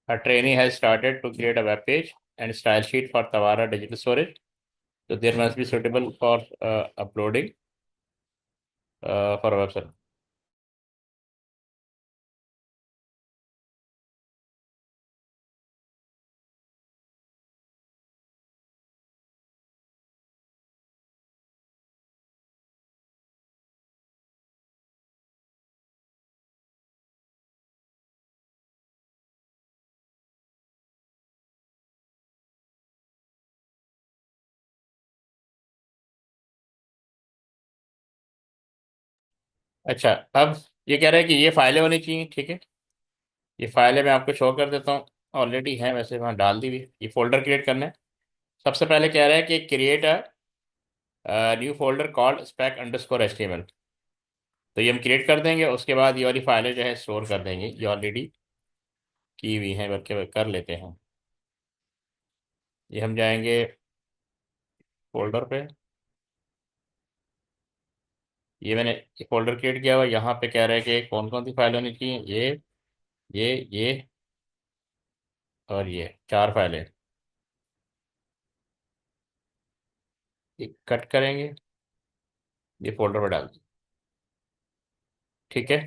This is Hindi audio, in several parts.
A trainee has started to create a web page and style sheet for Tawara digital storage. So there must be suitable for uploading for a website. अच्छा, अब ये कह रहा है कि ये फाइलें होनी चाहिए, ठीक है। ये फाइलें मैं आपको शो कर देता हूँ। ऑलरेडी है वैसे, वहाँ डाल दी हुई। ये फोल्डर क्रिएट करना है। सबसे पहले कह रहा है कि create a new folder called spec underscore HTML. तो ये हम क्रिएट कर देंगे। उसके बाद ये वाली फाइलें जो है स्टोर कर देंगे, ये ऑलरेडी की हुई हैं, बल्कि कर लेते हैं। ये हम जाएंगे फोल्डर पे। ये मैंने फोल्डर क्रिएट किया हुआ। यहाँ पे कह रहा है कि कौन कौन सी फाइल होनी चाहिए। ये और ये चार फाइलें। ये कट करेंगे, ये फोल्डर पर डाल दें। ठीक है।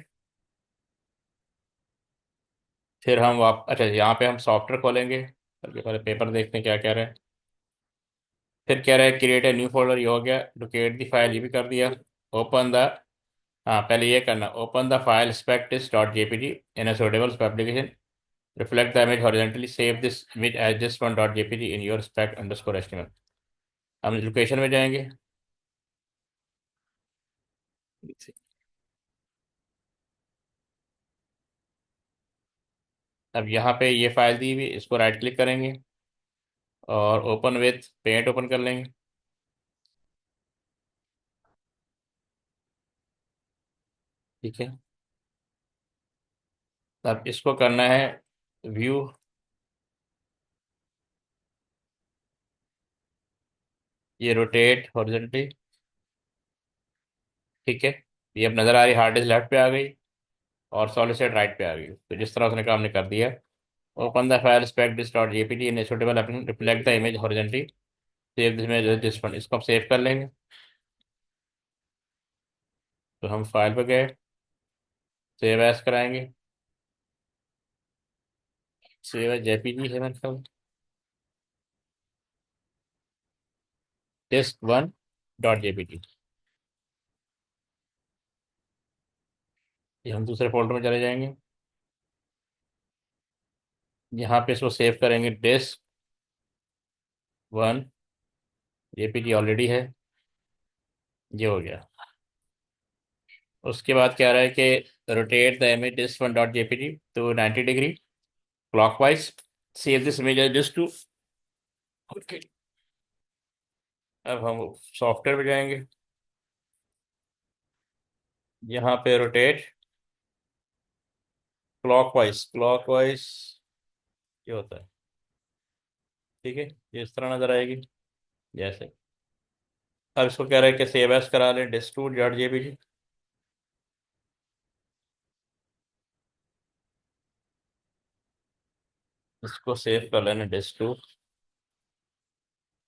फिर हम अच्छा, यहाँ पे हम सॉफ्टवेयर खोलेंगे। सबसे पहले पेपर देखते हैं क्या कह रहा है। फिर कह रहा है क्रिएट ए न्यू फोल्डर, ये हो गया। डुकेट दी फाइल, ये भी कर दिया। ओपन द, हाँ पहले ये करना, ओपन द फाइल स्पेक्टिस dot JPG in a suitable application. Reflect the image horizontally. Save this image as just one dot jpg in your spec underscore html. हम लोकेशन में जाएंगे। अब यहाँ पे ये फाइल दी हुई, इसको राइट क्लिक करेंगे और ओपन विथ पेंट ओपन कर लेंगे। ठीक है। अब इसको करना है व्यू, ये रोटेट हॉरिजॉन्टली। ठीक है। ये अब नज़र आ रही, हार्ड डिस्क लेफ्ट पे आ गई और सॉलिड स्टेट राइट पे आ गई। तो जिस तरह उसने काम ने कर दिया। Open the file spec this dot jpg in a suitable application. Reflect the image horizontally. Save this में दिस वन, इसको हम सेव कर लेंगे। तो हम फाइल पे गए, सेव एज कराएंगे। सेव एज जेपीजी है मेरे ख्याल, टेस्ट वन डॉट जेपीजी। ये हम दूसरे फोल्डर में चले जाएंगे। यहाँ पे इसको सेव करेंगे, डिस्क वन जेपीजी ऑलरेडी है। ये हो गया। उसके बाद क्या रहा है कि rotate the image disk one dot JPG to 90 degree clockwise. Save this image as disk two. Okay. अब हम सॉफ्टवेयर पे जाएंगे। यहाँ पे रोटेट क्लॉकवाइज, क्लॉकवाइज ये होता है। ठीक है, ये इस तरह नजर आएगी जैसे। अब इसको कह रहा है कि सेव एज करा लें, डिस्क टू डॉट जेपीजी। इसको सेव कर लेना, डिस्क टू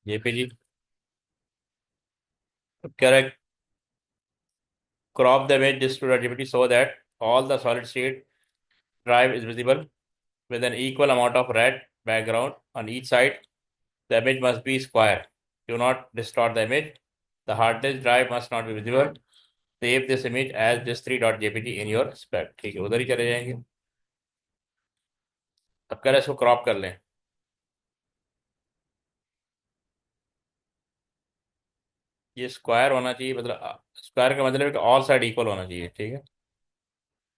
जेपीजी। अब कह रहा है crop the image disk to relativity so that all the solid state drive is visible with an equal amount of red background on each side. The image must be square. Do not distort the image. The hard disk drive must not be visible. Save this image as disk3.jpg in your spec। ठीक है, उधर ही चले जाएंगे। अब कह रहे हैं इसको क्रॉप कर लें। ये स्क्वायर होना चाहिए, मतलब स्क्वायर का मतलब है कि ऑल साइड इक्वल होना चाहिए। ठीक है।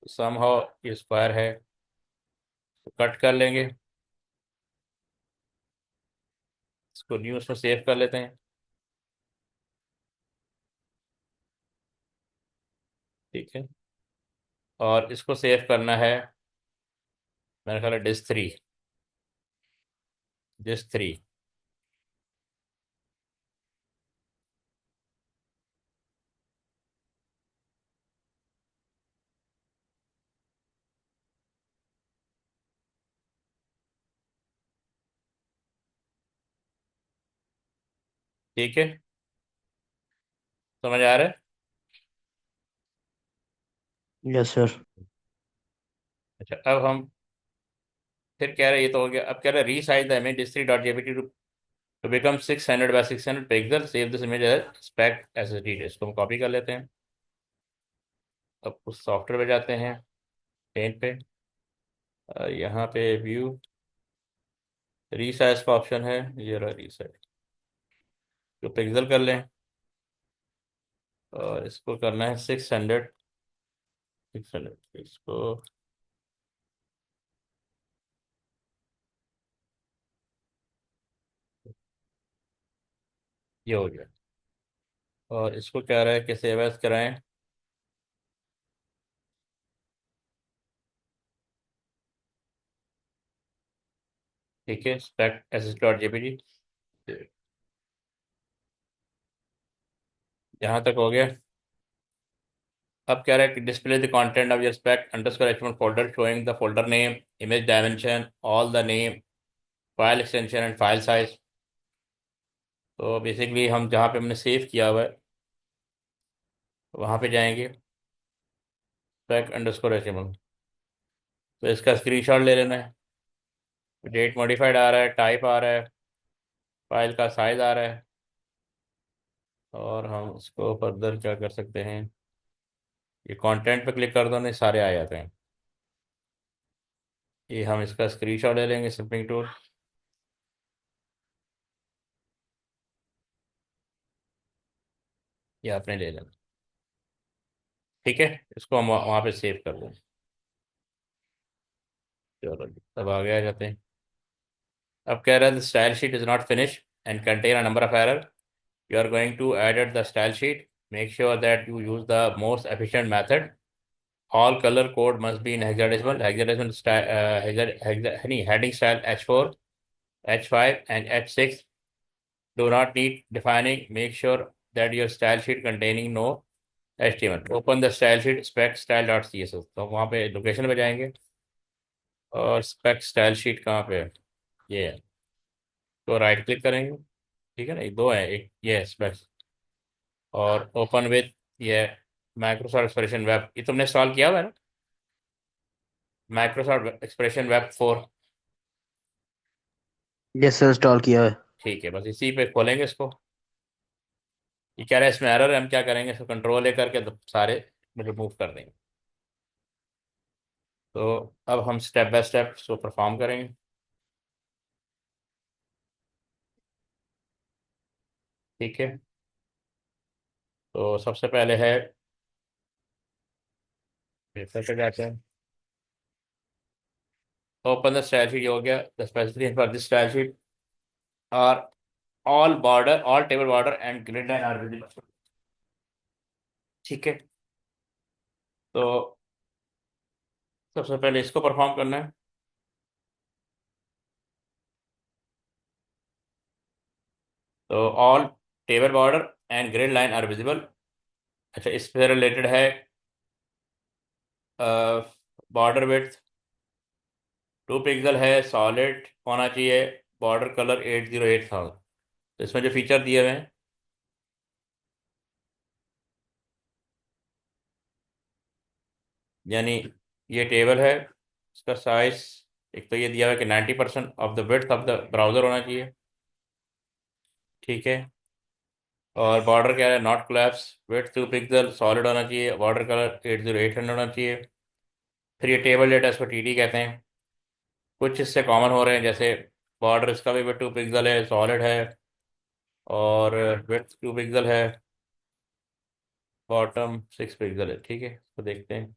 सम हाउ ये स्क्वायर है, तो कट कर लेंगे। इसको न्यूज़ में सेव कर लेते हैं। ठीक है। और इसको सेव करना है, मेरा ख्याल है डिस्क थ्री, डिस्क थ्री। ठीक है, समझ आ रहा है? Yes sir. अच्छा, अब हम फिर कह रहे, ये तो हो गया। अब कह रहे resize the image history dot JPT to become 600 by 600 pixel, save this image as spec SSD. इसको हम कॉपी कर लेते हैं। अब उस सॉफ्टवेयर पे जाते हैं, पेंट पे, यहाँ पे व्यू, रीसाइज का ऑप्शन है, ये रहा रीसाइज। तो पिक्सल कर लें, और इसको करना है 600, 600 इसको, ये हो गया। और इसको कह रहा है कि सेव एज कराएं। ठीक है, spec S S dot JPG, यहाँ तक हो गया। अब कह रहा है कि display the content of your spec underscore HTML folder showing the folder name, image dimension, all the name, file extension and file size. तो बेसिकली हम जहाँ पे हमने सेव किया हुआ है वहाँ पे जाएंगे, स्पेक अंडरस्कोर एचटीएमएल। तो इसका स्क्रीनशॉट ले लेना है। डेट मॉडिफाइड आ रहा है, टाइप आ रहा है, फाइल का साइज आ रहा है। और हम इसको फर्दर क्या कर सकते हैं, ये कंटेंट पे क्लिक कर दो, नहीं सारे आ जाते हैं। ये हम इसका स्क्रीनशॉट ले लेंगे, स्निपिंग टूल, ये आपने ले लेना। ठीक है, इसको हम वहाँ पे सेव कर दें। चलो जी, तब आगे आ जाते हैं। अब कह रहा है style sheet is not finish and contain a number of error, you are going to edit the style sheet, make sure that you use the most efficient method, all colour code must be in hexadecimal, hexadecimal नहीं, heading style H4, H5 and H6 do not need defining, make sure that your style sheet containing no HTML, open the style sheet spec style.css। तो वहाँ पे लोकेशन पे जाएंगे, और स्पेक स्टाइल शीट कहाँ पे है, ये है। तो राइट क्लिक करेंगे, ठीक है ना, ये दो है, एक ये है स्पेक, और ओपन विथ ये माइक्रोसॉफ्ट एक्सप्रेशन वेब, ये तुमने इंस्टॉल किया हुआ है ना, Microsoft expression web 4। Yes sir, install किया है। ठीक है, बस इसी पे खोलेंगे इसको। ये कह रहा है इसमें एरर है, हम क्या करेंगे, इसको कंट्रोल ए करके तो सारे रिमूव कर देंगे। तो अब हम स्टेप बाय स्टेप इसको परफॉर्म करेंगे। ठीक है, तो सबसे पहले है, पेपर पे जाते हैं, ओपन द स्टाइल शीट, हो गया। The specification for this style sheet are all border, all table border and grid line are visible. ठीक है, तो सबसे पहले इसको परफॉर्म करना है। तो all table border and grid line are visible. अच्छा, इससे रिलेटेड है बॉर्डर विड्थ 2 पिक्सल है, सॉलिड होना चाहिए, बॉर्डर कलर 808000। तो इसमें जो फीचर दिए हुए हैं, यानी ये टेबल है, इसका साइज, एक तो ये दिया हुआ है कि 90% of the width of the browser होना चाहिए। ठीक है, और बॉर्डर क्या है, not collapse, width 2 pixel, solid होना चाहिए, बॉर्डर कलर 80800 होना चाहिए। फिर ये टेबल डेटा, इसको टीडी कहते हैं। कुछ इससे कॉमन हो रहे हैं, जैसे बॉर्डर इसका भी 2 पिक्सल है, सॉलिड है, और विड्थ 2 पिक्सल है, बॉटम 6 पिक्सल है। ठीक है, तो देखते हैं।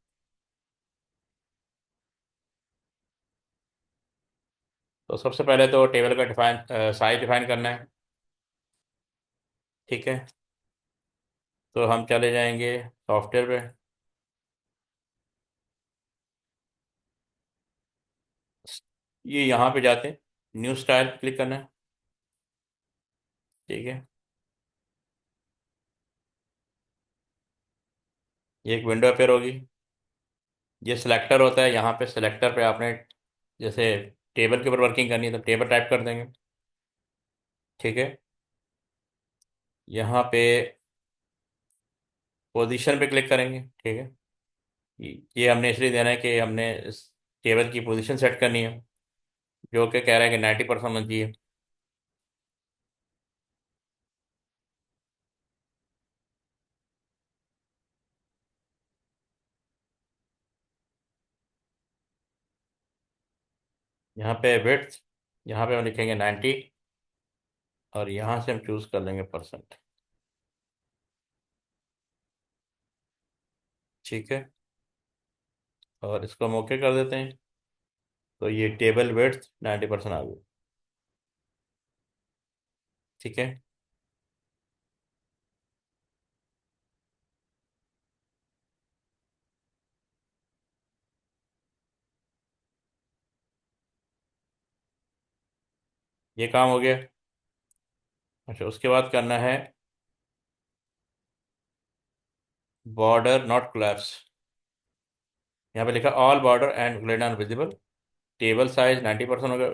तो सबसे पहले तो टेबल का डिफाइन साइज डिफाइन करना है। ठीक है, तो हम चले जाएंगे सॉफ्टवेयर पे, ये यहाँ पे जाते हैं, न्यू स्टाइल क्लिक करना है। ठीक है, ये एक विंडो अपेयर होगी। ये सिलेक्टर होता है, यहाँ पे सिलेक्टर पे आपने जैसे टेबल के ऊपर वर्किंग करनी है तो टेबल टाइप कर देंगे। ठीक है, यहाँ पे पोजीशन पे क्लिक करेंगे, ठीक है। ये हमने इसलिए देना है कि हमने इस टेबल की पोजीशन सेट करनी है, जो कि कह रहा है कि 90% होना चाहिए। यहाँ पे विड्थ, यहाँ पे हम लिखेंगे 90, और यहाँ से हम चूज़ कर लेंगे परसेंट। ठीक है, और इसको हम ओके कर देते हैं। तो ये टेबल विड्थ 90% आ गई। ठीक है। ये काम हो गया। अच्छा, उसके बाद करना है बॉर्डर नॉट कोलैप्स। यहाँ पे लिखा all border and grade are visible, table size 90% हो गया,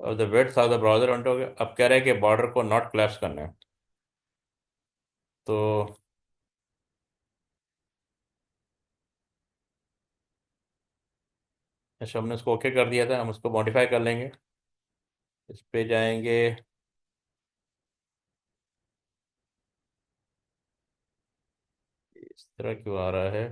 और the width of the browser हो गया। अब कह रहा है कि बॉर्डर को नॉट कोलैप्स करना है। तो अच्छा, हमने उसको ओके कर दिया था, हम उसको मॉडिफाई कर लेंगे। इस पे जाएंगे। इस तरह क्यों आ रहा है?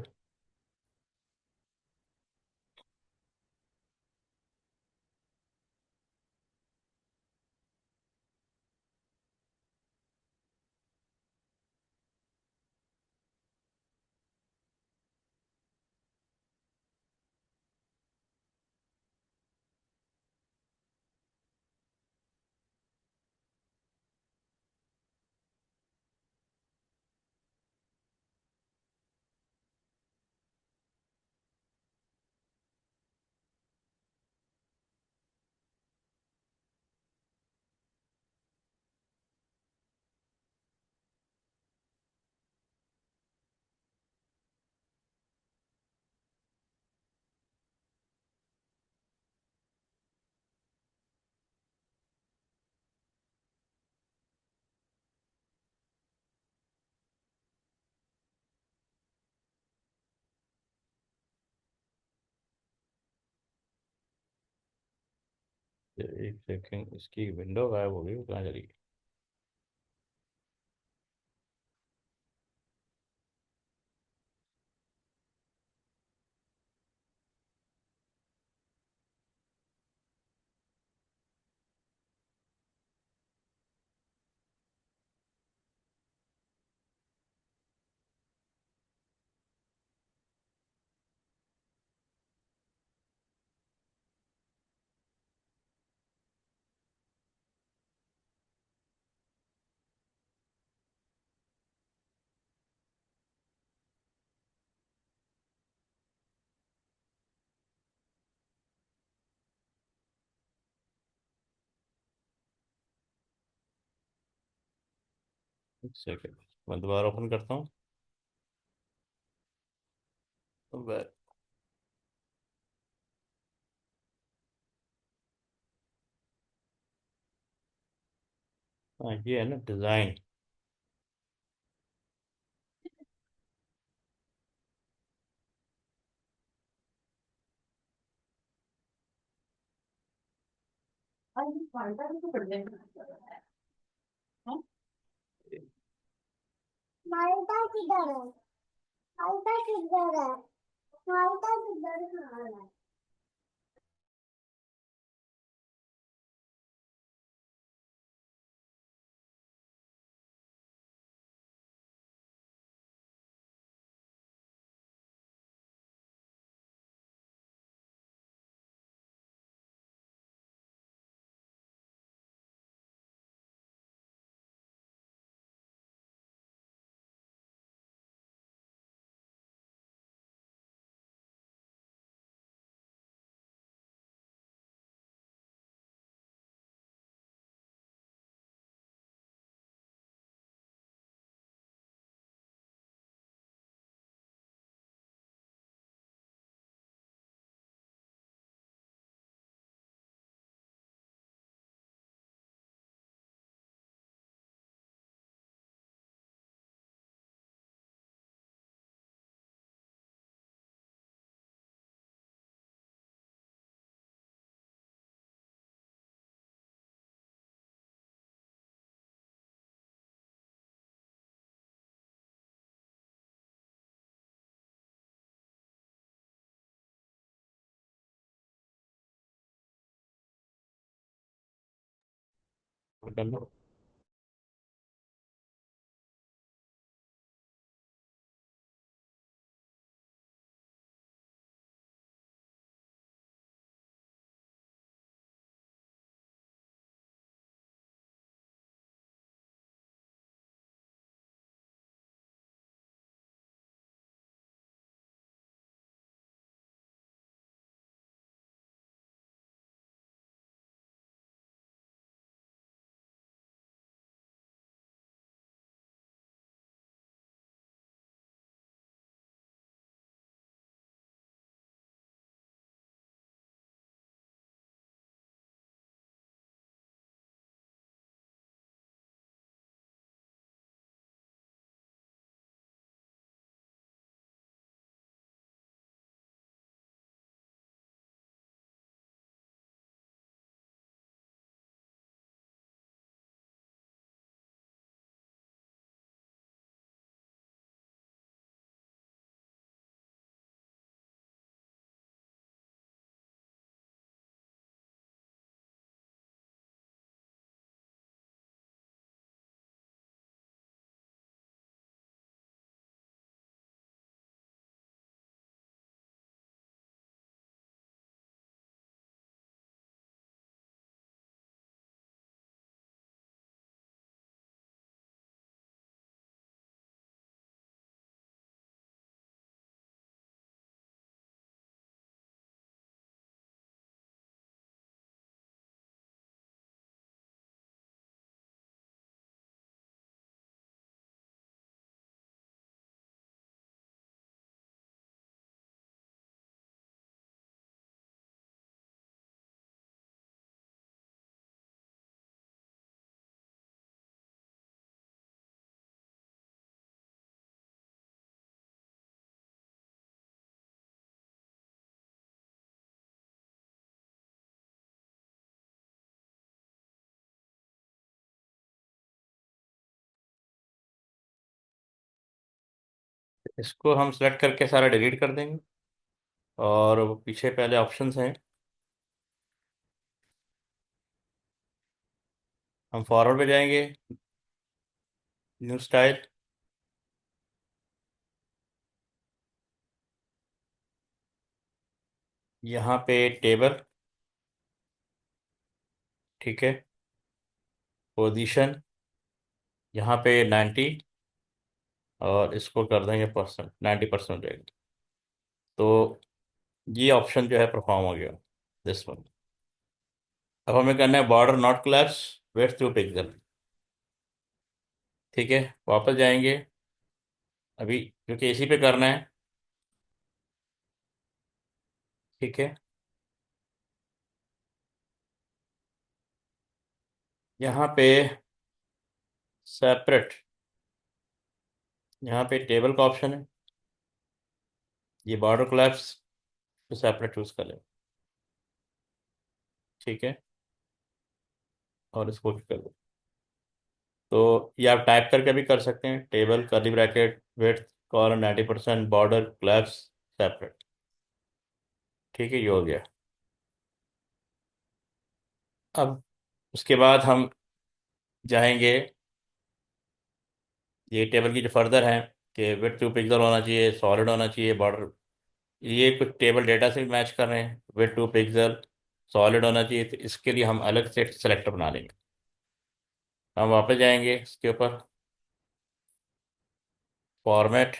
एक सेकंड, इसकी विंडो गायब हो गई, वो कहाँ चली गई? एक सेकंड, मैं दोबारा ओपन करता हूँ। अब हाँ, ये है ना डिज़ाइन। मालदा किधर है? मालदा किधर है? मालदा किधर है? कर लो। इसको हम सेलेक्ट करके सारा डिलीट कर देंगे। और वो पीछे पहले ऑप्शंस हैं, हम फॉरवर्ड पे जाएंगे, न्यू स्टाइल, यहाँ पे टेबल, ठीक है, पोजीशन, यहाँ पे 90, और इसको कर देंगे परसेंट, 90% हो जाएगा। तो ये ऑप्शन जो है परफॉर्म हो गया, दिस वन। अब हमें करना है border not collapse width to pixel, ठीक है। वापस जाएंगे, अभी क्योंकि इसी पे करना है, ठीक है। यहाँ पे सेपरेट, यहाँ पे टेबल का ऑप्शन है, ये बॉर्डर कोलैप्स तो सेपरेट चूज कर ले, ठीक है, और इसको भी कर दो। तो ये आप टाइप करके भी कर सकते हैं, table curly bracket width colon 90% border collapse separate, ठीक है, ये हो गया। अब उसके बाद हम जाएंगे, ये टेबल की जो फर्दर है कि विड्थ टू पिक्सल होना चाहिए, सॉलिड होना चाहिए बॉर्डर, ये कुछ टेबल डेटा से भी मैच कर रहे हैं, विड्थ टू पिक्सल सॉलिड होना चाहिए, तो इसके लिए हम अलग से सेलेक्टर बना लेंगे। हम वापस जाएंगे इसके ऊपर, फॉर्मेट,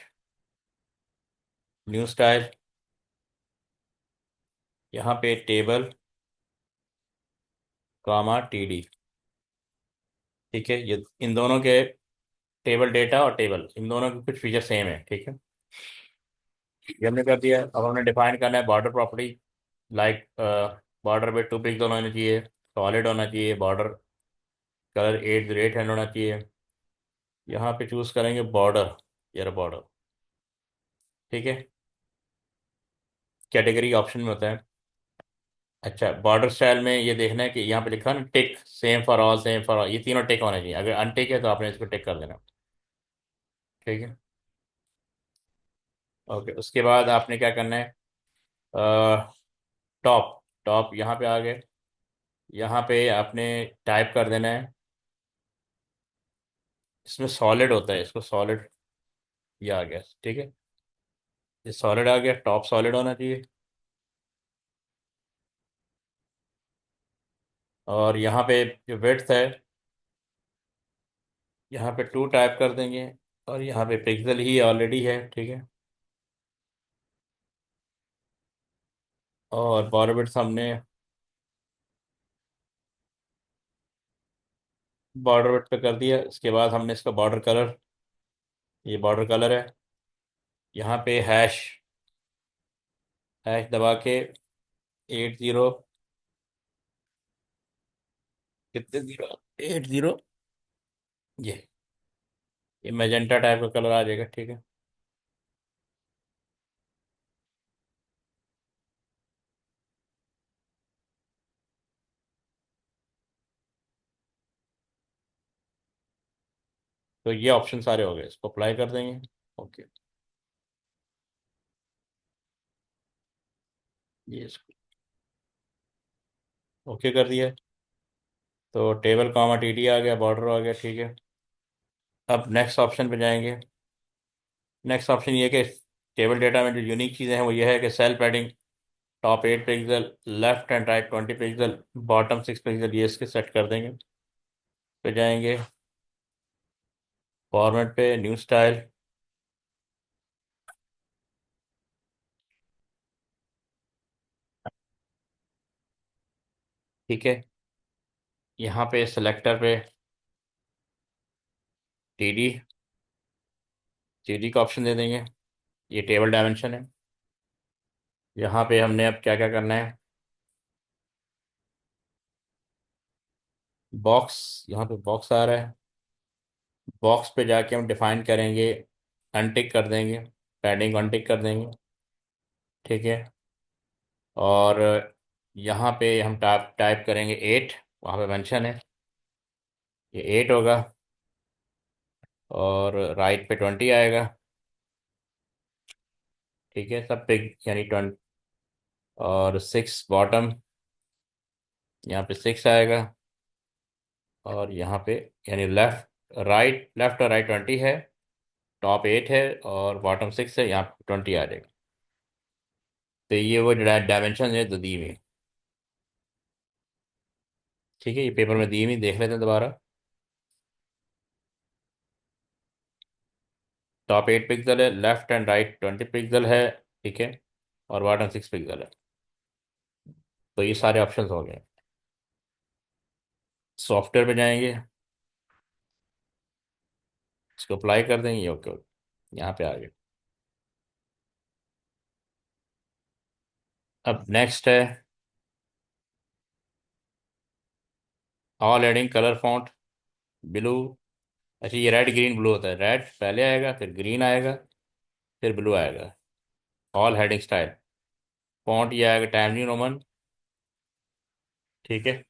न्यू स्टाइल, यहाँ पे टेबल कामा टीडी, ठीक है। ये इन दोनों के टेबल डेटा और टेबल इन दोनों के कुछ फीचर सेम है, ठीक है। ये हमने कर दिया। अब हमने डिफाइन करना है बॉर्डर प्रॉपर्टी, लाइक बॉर्डर पे टू पिक्सल होना चाहिए, सॉलिड होना चाहिए, बॉर्डर कलर 8 होना चाहिए। यहाँ पे चूज करेंगे बॉर्डर, यार बॉर्डर, ठीक है। कैटेगरी ऑप्शन में होता है। अच्छा, बॉर्डर स्टाइल में ये देखना है कि यहाँ पे लिखा है ना tick, same for all, same for all, ये तीनों टिक होने चाहिए। अगर अनटिक है तो आपने इसको टिक कर देना, ठीक है। ओके, उसके बाद आपने क्या करना है, टॉप, टॉप यहाँ पे आ गए, यहाँ पे आपने टाइप कर देना है इसमें सॉलिड होता है, इसको सॉलिड, ये आ गया, ठीक है। ये सॉलिड आ गया, टॉप सॉलिड होना चाहिए। और यहाँ पे जो विड्थ है, यहाँ पे 2 टाइप कर देंगे। और यहाँ पे पिक्सल ही ऑलरेडी है, ठीक है। और बॉर्डर विड्थ हमने बॉर्डर विड्थ पे कर दिया। इसके बाद हमने इसका बॉर्डर कलर, ये बॉर्डर कलर है। यहाँ पे हैश, हैश दबा के 80, कितने जीरो, 80, ये मैजेंटा टाइप का कलर आ जाएगा, ठीक है। तो ये ऑप्शन सारे हो गए, इसको अप्लाई कर देंगे। ओके, ये इसको ओके कर दिया। तो टेबल कॉमा टीडी आ गया, बॉर्डर आ गया, ठीक है। अब नेक्स्ट ऑप्शन पे जाएंगे। नेक्स्ट ऑप्शन ये है कि टेबल डेटा में जो यूनिक चीज़ें हैं वो ये है कि cell padding, top 8 pixel, left and right 20 pixel, bottom 6 pixel, ये इसके सेट कर देंगे। पे जाएंगे, फॉर्मेट पे न्यू स्टाइल, ठीक है। यहाँ पे सेलेक्टर पे टीडी, टीडी का ऑप्शन दे देंगे। ये टेबल डायमेंशन है। यहाँ पे हमने अब क्या क्या करना है, बॉक्स, यहाँ पे बॉक्स आ रहा है। बॉक्स पे जाके हम डिफाइन करेंगे, अनटिक कर देंगे, पैडिंग अनटिक कर देंगे, ठीक है। और यहाँ पे हम टाइप टाइप करेंगे 8, वहाँ पे मेंशन है, ये 8 होगा। और राइट पे 20 आएगा, ठीक है, सब पे यानी 20। और 6 बॉटम, यहाँ पे 6 आएगा। और यहाँ पे यानी लेफ्ट और राइट 20 है, टॉप 8 है और बॉटम 6 है, यहाँ पे 20 आ जाएगा। तो ये वो डायमेंशन है तो दी हुई, ठीक है। ये पेपर में दी हुई, देख लेते हैं दोबारा। टॉप 8 पिक्सल है, लेफ्ट एंड राइट 20 पिक्सल है, ठीक है। और बॉटम 6 पिक्सल है। तो ये सारे ऑप्शंस हो गए। सॉफ्टवेयर पे जाएंगे, इसको अप्लाई कर देंगे, ओके ओके, यहाँ पे आ गए। अब नेक्स्ट है all adding colour font, blue. अच्छा, ये रेड ग्रीन ब्लू होता है, रेड पहले आएगा, फिर ग्रीन आएगा, फिर ब्लू आएगा। ऑल हेडिंग स्टाइल, फॉन्ट ये आएगा टाइम न्यू रोमन, ठीक है।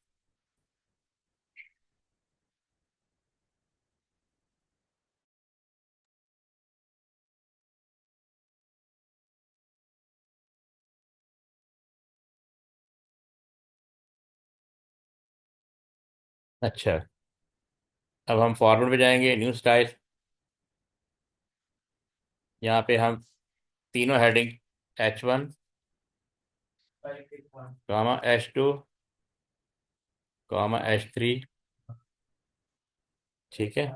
अच्छा, अब हम फॉरवर्ड पे जाएंगे, न्यू स्टाइल। यहाँ पे हम तीनों हेडिंग, H1, H2, H3, ठीक है।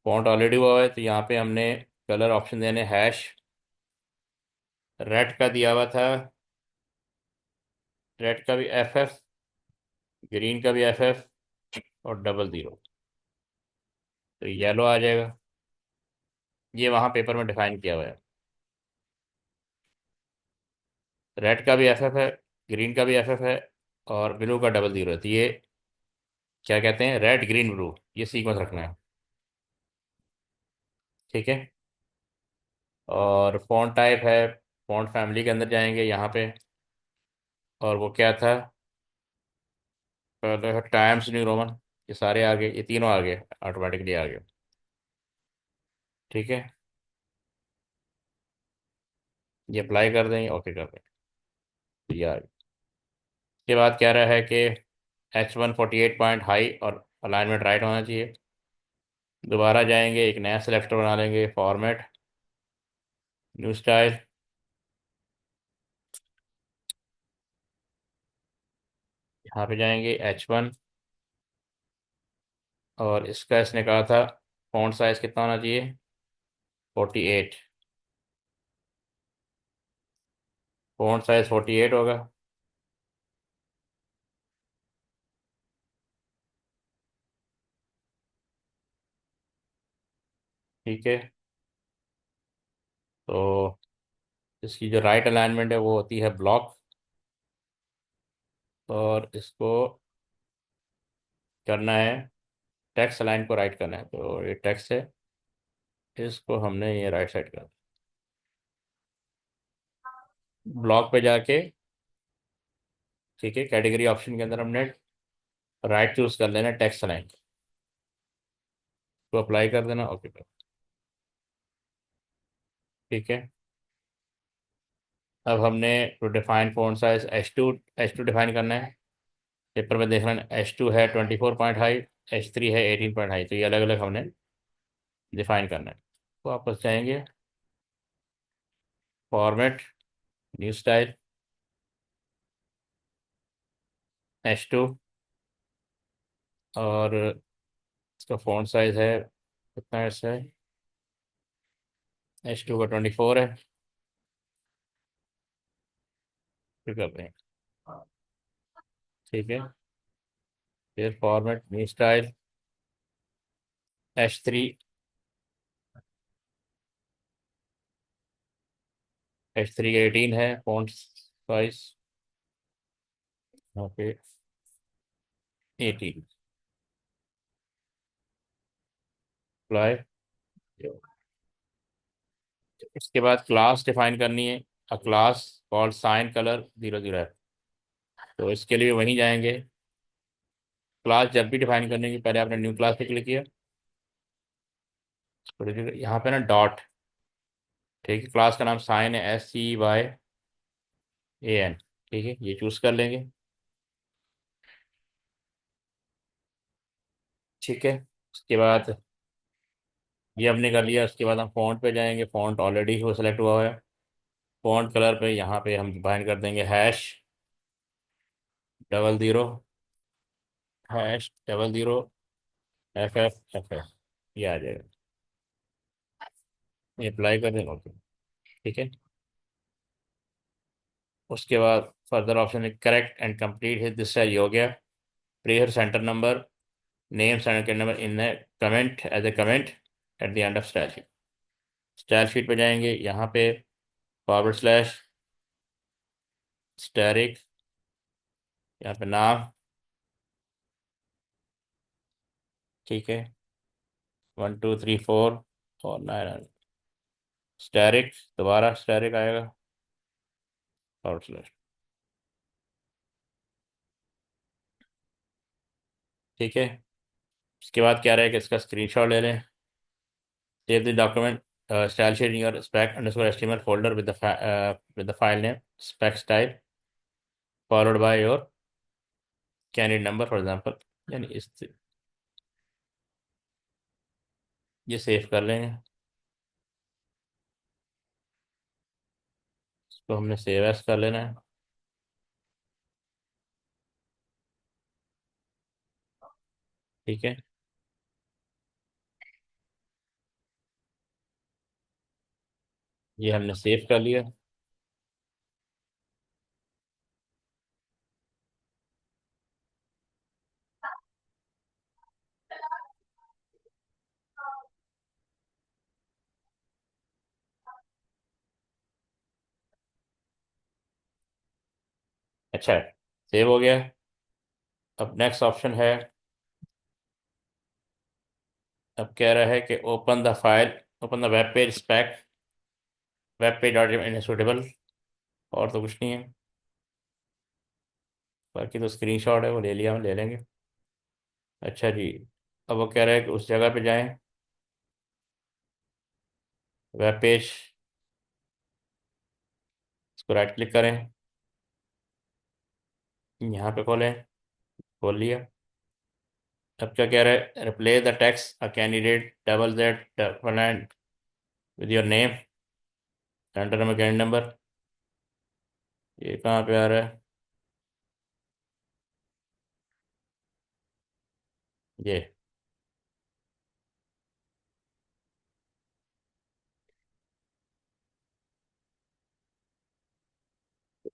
फॉन्ट ऑलरेडी हुआ है, तो यहाँ पे हमने कलर ऑप्शन देने, हैश, रेड का दिया हुआ था, रेड का भी FF, ग्रीन का भी FF, और 00, तो येलो आ जाएगा। ये वहाँ पेपर में डिफाइन किया हुआ है। रेड का भी FF है, ग्रीन का भी FF है, और ब्लू का 00 है। तो ये क्या कहते हैं, रेड ग्रीन ब्लू, ये सीक्वेंस रखना है, ठीक है। और फॉन्ट टाइप है, फॉन्ट फैमिली के अंदर जाएंगे, यहाँ पे और वो क्या था, पहले है टाइम्स न्यू रोमन, ये सारे आ गए, ये तीनों आ गए, ऑटोमेटिकली आ गए। ठीक है, ये अप्लाई कर दें, ओके कर दें, तो ये आ गया। इसके बाद कह रहा है कि H148 पॉइंट हाई और अलाइनमेंट राइट होना चाहिए। दोबारा जाएंगे, एक नया सेलेक्टर बना लेंगे, फॉर्मेट, न्यू स्टाइल, यहाँ पे जाएंगे H1, और इसका इसने कहा था फॉन्ट साइज कितना होना चाहिए, 48, फॉन्ट साइज 48 होगा। ठीक है, तो इसकी जो राइट अलाइनमेंट है वो होती है ब्लॉक, और इसको करना है, टेक्स्ट लाइन को राइट करना है, तो ये टेक्स्ट है, इसको हमने ये राइट साइड कर, ब्लॉक पे जाके, ठीक है, कैटेगरी ऑप्शन के अंदर हमने राइट चूज कर लेना, टेक्स्ट लाइन को अप्लाई कर देना, ओके कर। ठीक है, अब हमने to define font size H two define करना है। पेपर में देख रहे हैं H2 है 24 पॉइंट हाई, H3 है 18 पॉइंट हाई, तो ये अलग अलग हमने डिफाइन करना है। तो वापस जाएंगे, फॉर्मेट, न्यू स्टाइल, H2, और इसका फॉन्ट साइज है कितना है, इससे H2 का 24 है, फिर करते हैं। ठीक है, फिर format, new style, H3, H3 का 18 है फॉन्ट साइज, यहाँ पे 18, अप्लाई। इसके बाद क्लास डिफाइन करनी है, a class called sign colour 00 है, तो इसके लिए वहीं जाएंगे। क्लास जब भी डिफाइन करने की पहले आपने न्यू क्लास पे क्लिक किया, तो यहाँ पे ना डॉट, ठीक है, क्लास का नाम साइन है, SCYAN, ठीक है, ये चूज कर लेंगे। ठीक है, उसके बाद ये हमने कर लिया, उसके बाद हम फॉन्ट पे जाएंगे, फॉन्ट ऑलरेडी वो सेलेक्ट हुआ है। फॉन्ट कलर पे यहाँ पे हम डिफाइन कर देंगे #00, #00 FF, ये आ जाएगा, ये अप्लाई कर देंगे, ओके। ठीक है, उसके बाद फर्दर ऑप्शन है करेक्ट एंड कंप्लीट है, दिस ये हो गया। Prayer centre number, name centre number in comment as a comment at the end of style sheet. Style sheet पे जाएंगे, यहाँ पे फॉरवर्ड स्लैश स्टैरिक, यहाँ पे नाम, ठीक है, 1 2 3 4 और 9, स्टैरिक, दोबारा स्टैरिक आएगा, फॉरवर्ड स्लैश। ठीक है, उसके बाद क्या रहेगा, इसका स्क्रीनशॉट ले लें, save the document style sheet in your spec underscore HTML folder with the file name spec style followed by your candidate number for example, यानी ये सेव कर लेंगे, इसको हमने सेव एस कर लेना है। ठीक है, ये हमने सेव कर लिया। अच्छा, सेव हो गया। अब नेक्स्ट ऑप्शन है, अब कह रहा है कि open the file, open the web page spec, web page dot in suitable, और तो कुछ नहीं है। बाकी तो स्क्रीनशॉट है, वो ले लिया, हम ले लेंगे। अच्छा जी। अब वो कह रहा है कि उस जगह पे जाएं, वेब पेज, इसको राइट क्लिक करें, यहाँ पे खोलें, खोल लिया। अब क्या कह रहा है, replace the text a candidate double Z double and with your name enter candidate number. ये कहाँ पे आ रहा है? ये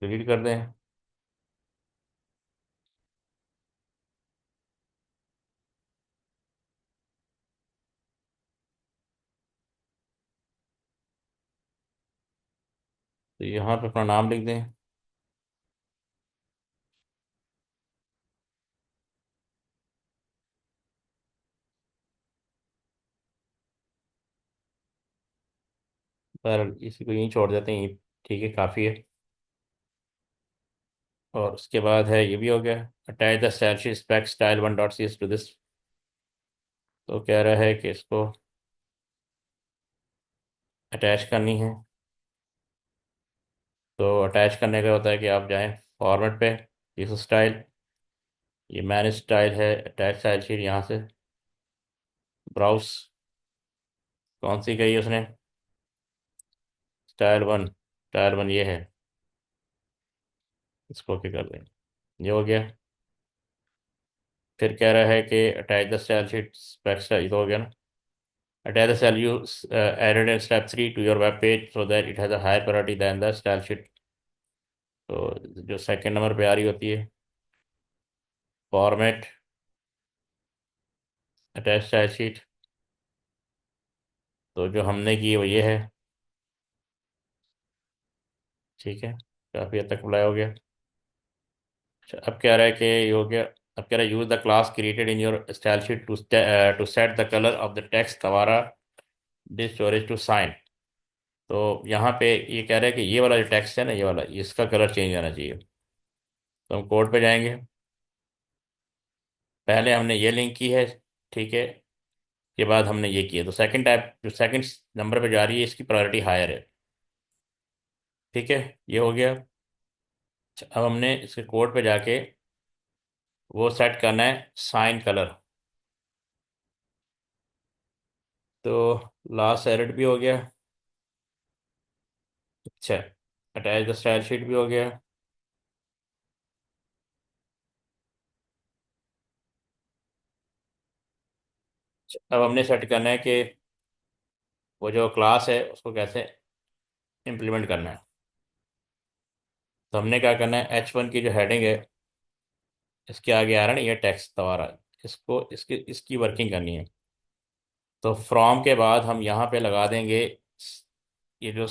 डिलीट कर दें। तो यहाँ पे अपना नाम लिख दें। पर इसी को यहीं छोड़ देते हैं, ये ठीक है, काफ़ी है। और उसके बाद है, ये भी हो गया। Attach the style sheet spec style one dot C S to this. तो कह रहा है कि इसको अटैच करनी है। तो अटैच करने का होता है कि आप जाएं फॉर्मेट पे, इस स्टाइल, ये मैनेज स्टाइल है, अटैच स्टाइल शीट, यहाँ से ब्राउज, कौन सी कही उसने, स्टाइल वन, स्टाइल वन ये है, इसको ओके कर दें। ये हो गया। फिर कह रहा है कि attach the style sheet spec style, ये तो हो गया ना। Attach the cell you added in step 3 to your web page so that it has a higher priority than the style sheet। तो जो सेकंड नंबर पे आ रही होती है, फॉर्मेट, अटैच स्टाइल शीट, तो जो हमने की है वो ये है। ठीक है, काफ़ी हद तक अप्लाई हो गया। अच्छा, अब कह रहा है कि ये हो गया। अब कह रहा है use the class created in your style sheet to set the colour of the text तवारा डिस स्टोरेज टू साइन। तो यहाँ पे ये कह रहा है कि ये वाला जो टेक्स्ट है ना, ये वाला, इसका कलर चेंज आना चाहिए। तो हम कोड पे जाएंगे। पहले हमने ये लिंक की है, ठीक है, के बाद हमने ये किया, तो सेकंड टाइप जो सेकंड नंबर पे जा रही है, इसकी प्रायोरिटी हायर है। ठीक है, ये हो गया। अच्छा, अब हमने इसके कोड पे जाके वो सेट करना है साइन कलर। तो लास्ट एडिट भी हो गया। अच्छा, अटैच द स्टाइल शीट भी हो गया। अच्छा, अब हमने सेट करना है कि वो जो क्लास है उसको कैसे इम्प्लीमेंट करना है। तो हमने क्या करना है, H1 की जो हेडिंग है, इसके आगे आ रहा है ना ये टेक्स्ट दोबारा, इसको इसकी इसकी वर्किंग करनी है। तो फ्रॉम के बाद हम यहाँ पे लगा देंगे ये जो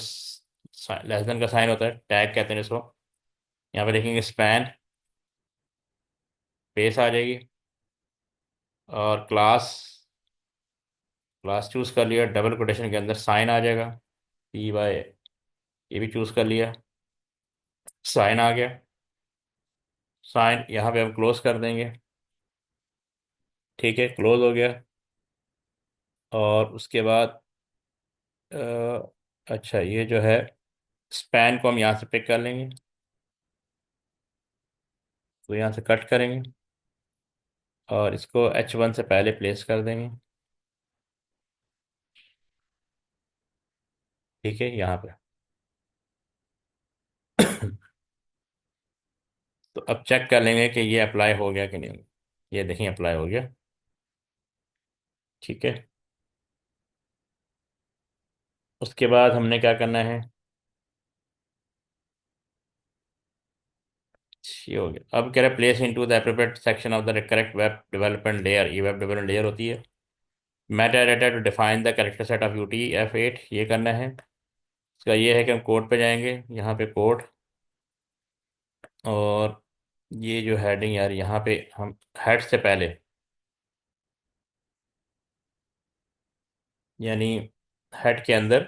लेस देन का साइन होता है, टैग कहते हैं इसको। यहाँ पे देखेंगे स्पैन, पेस आ जाएगी। और क्लास, क्लास चूज कर लिया, डबल कोटेशन के अंदर साइन आ जाएगा, पी वाई, ये भी चूज कर लिया, साइन आ गया। साइन यहाँ पे हम क्लोज कर देंगे। ठीक है, क्लोज हो गया। और उसके बाद अच्छा, ये जो है स्पैन को हम यहाँ से पिक कर लेंगे, तो यहाँ से कट करेंगे और इसको H1 से पहले प्लेस कर देंगे। ठीक है, यहाँ पे तो अब चेक कर लेंगे कि ये अप्लाई हो गया कि नहीं। ये देखिए अप्लाई हो गया। ठीक है, उसके बाद हमने क्या करना है, ये हो गया। अब कह रहे place into the appropriate section of the correct web development layer, ये वेब डेवलपमेंट लेयर होती है। Meta data to define the character set of UTF-8, ये करना है। इसका ये है कि हम कोड पे जाएंगे, यहाँ पे कोड, और ये जो हेडिंग यार, यहाँ पे हम हेड से पहले, यानी हेड के अंदर,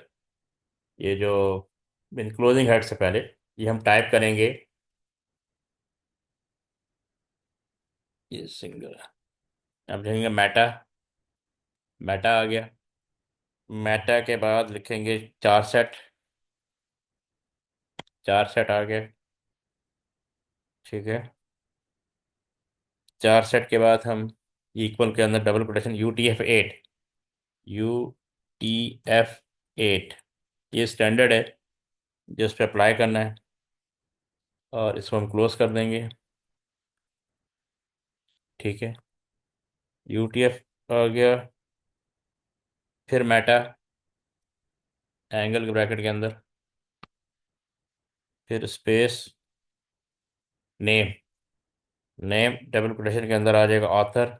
ये जो क्लोजिंग हेड से पहले, ये हम टाइप करेंगे ये सिंगल है। अब लिखेंगे मेटा। मेटा आ गया। मेटा के बाद लिखेंगे चार सेट। चार सेट आ गए। ठीक है। चार सेट के बाद हम इक्वल के अंदर डबल कोटेशन UTF-8। UTF-8 ये स्टैंडर्ड है जो इस पर अप्लाई करना है, और इसको हम क्लोज कर देंगे। ठीक है। UTF आ गया। फिर मेटा एंगल के ब्रैकेट के अंदर, फिर space name. Name double quotation के अंदर आ जाएगा ऑथर।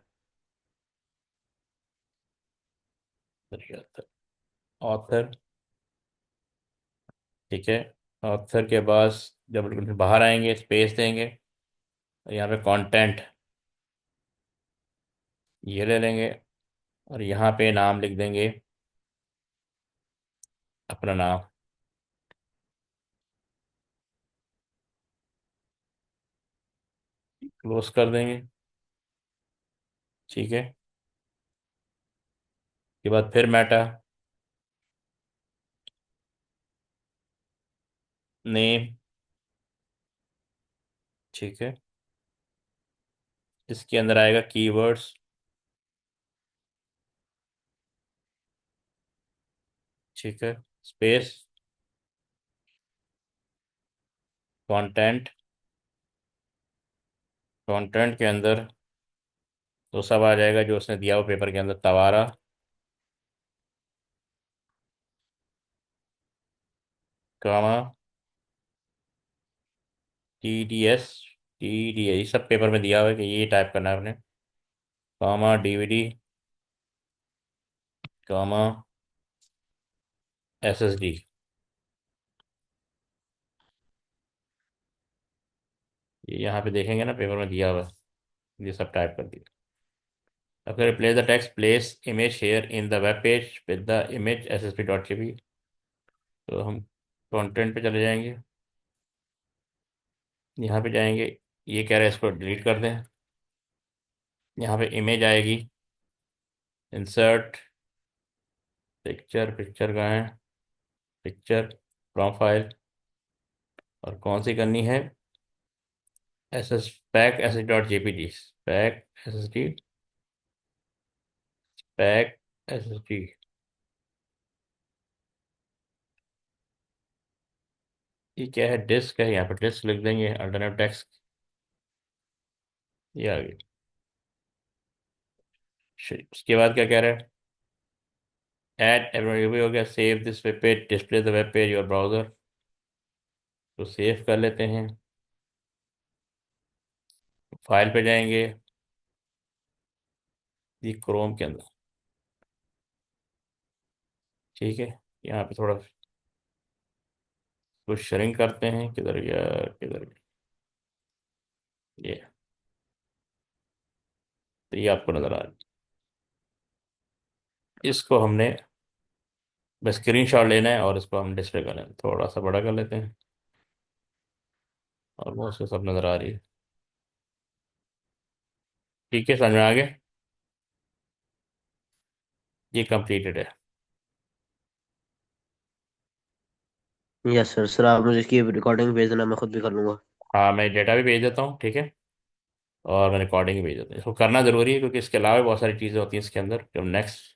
ऑथर। ठीक है। ऑथर के बाद डबल कोटेशन बाहर आएंगे, स्पेस देंगे, और यहाँ पे कंटेंट ये ले लेंगे, और यहाँ पे नाम लिख देंगे अपना नाम। क्लोज कर देंगे। ठीक है। के बाद फिर मेटा नेम। ठीक है। इसके अंदर आएगा कीवर्ड्स। ठीक है। Space content. कंटेंट के अंदर तो सब आ जाएगा जो उसने दिया हो पेपर के अंदर, तवारा, कामा, TDS, TDA, ये सब पेपर में दिया हुआ है कि ये टाइप करना है आपने। कामा DVD, कामा SSD। ये यहाँ पे देखेंगे ना पेपर में दिया हुआ है, ये सब टाइप कर दिया। अब फिर replace the text, place image share in the web page with the image SSP.jpg। तो हम कंटेंट पे चले जाएंगे, यहाँ पे जाएंगे, ये कह रहा है इसको डिलीट कर दें। यहाँ पे इमेज आएगी, इंसर्ट पिक्चर। पिक्चर कहाँ है? पिक्चर फ्रॉम फाइल, और कौन सी करनी है? spec.ssd.jpg। spec.ssd, spec.ssd। ये क्या है? डिस्क है, यहाँ पे डिस्क लिख देंगे, अल्टरनेट टेक्स्ट। ये आ गई। उसके बाद क्या कह रहा है? ऐड एवरी, ये भी हो गया। Save this web page, display the web page your browser. तो सेव कर लेते हैं। फाइल पे जाएंगे, ये क्रोम के अंदर। ठीक है। यहाँ पे थोड़ा कुछ श्रिंक करते हैं, किधर गया, किधर गया? ये, तो ये आपको नजर आ रहा है। इसको हमने बस स्क्रीन शॉट लेना है और इसको हम डिस्प्ले कर लें, थोड़ा सा बड़ा कर लेते हैं, और वो उसको सब नज़र आ रही है। ठीक है, समझ में आ गया? ये कंप्लीटेड है। Yes sir. सर आप मुझे इसकी रिकॉर्डिंग भेज देना, मैं खुद भी कर लूंगा। हाँ, मैं डेटा भी भेज देता हूँ। ठीक है। और मैं रिकॉर्डिंग भी भेज देता हूँ। इसको करना ज़रूरी है क्योंकि इसके अलावा भी बहुत सारी चीज़ें होती हैं इसके अंदर जो हम नेक्स्ट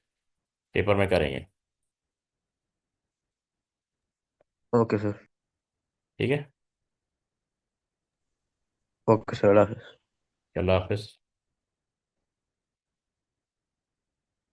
पेपर में करेंगे। Okay sir. ठीक है। Okay sir. अल्लाह हाफिज़।